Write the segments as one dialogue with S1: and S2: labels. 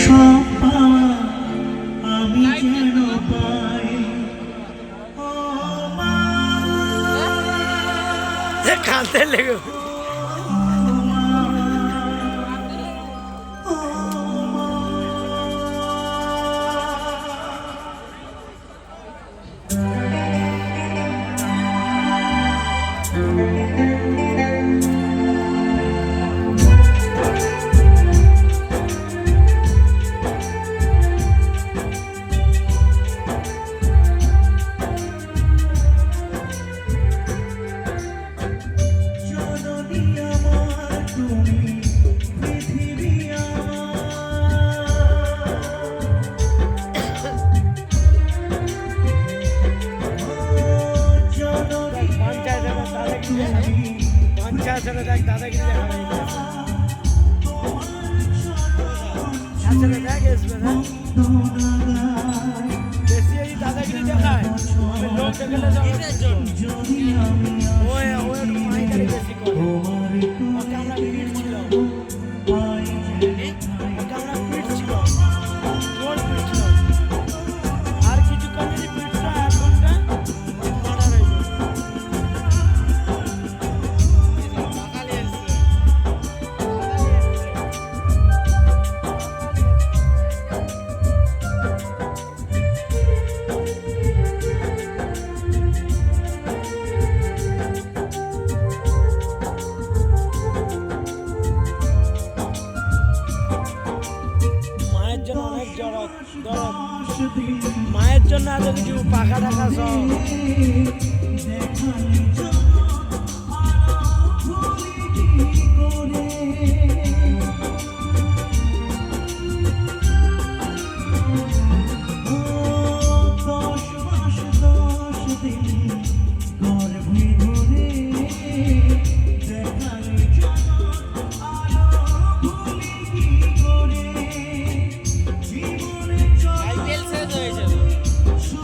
S1: সব পাওয়া আমি যেন পাই। ও মা,
S2: কাঁদতে লেগে
S1: জননী আমার তুমি, পৃথিবী আমার। জননী
S2: পঞ্চায়েত দেখ দাদাগিরি দেখ আসবে না বেশি এই দাদাগিরি দেখায় লোক দেখলে ওই ওই মাইকারি বেশি করে ওকে আমরা পিট ছিল ওকে আমরা পিট ছিল জোর পিট ছিল আর কিছু কমেডি পিটটা এখনটা মারা রয়েছে মায়ের জন্য অনেক দরদ মায়ের জন্য এত কিছু পাখা টাকা সব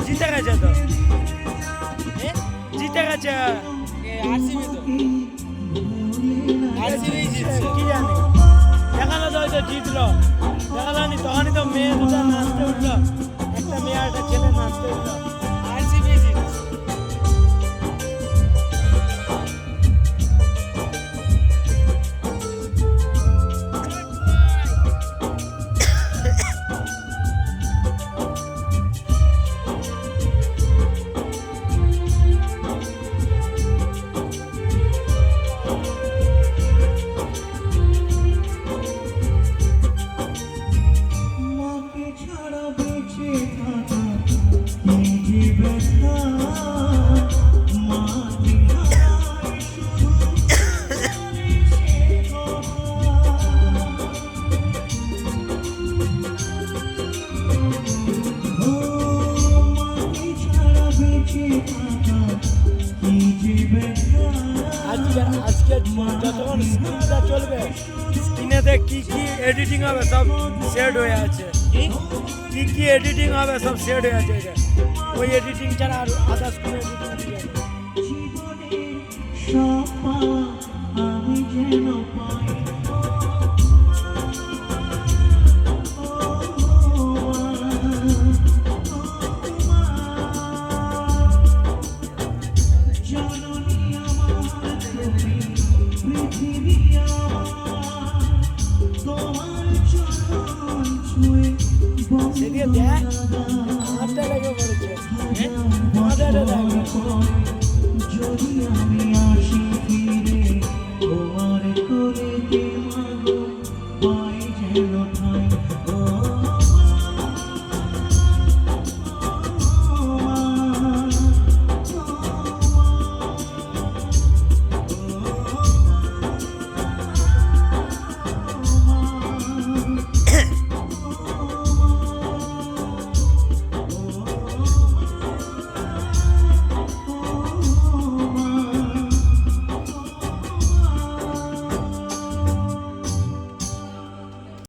S2: জিতে গেছে তো জিতে গেছে কি জানি দেখালো তো হয়তো জিতলো দেখালো নি তখনই তো মেয়ে দুটো নাচতে উঠলো একটা মেয়ে আর একটা ছেলে নাচতে উঠলো আরসিবি জিতছে
S1: মাকে ছাড়া বেঁচে থাকা কি যে ব্যথা, মাটি হারায় শুধু জানি সে কথা। ও মাকে ছাড়া বেঁচে থাকা কি যে ব্যথা।
S2: আজকে যতক্ষণ স্ক্রিনটা চলবে স্ক্রিনেতে কি কি এডিটিং হবে সব সেট হয়ে আছে কি কি এডিটিং হবে সব সেট হয়ে আছে এটা ওই এডিটিং ছাড়া আর আদার্স কোনো এডিটিং দিয়ে
S1: জীবনে সব পাওয়া আমি যেন পাই। জননী আমার তুমি, পৃথিবী আমার। তোমার চরণ ছুঁয়ে
S2: সেদিকে দেখ হাতটা লেগে পড়েছে মাথাটা দেখ
S1: যদি আমি আসি ফিরে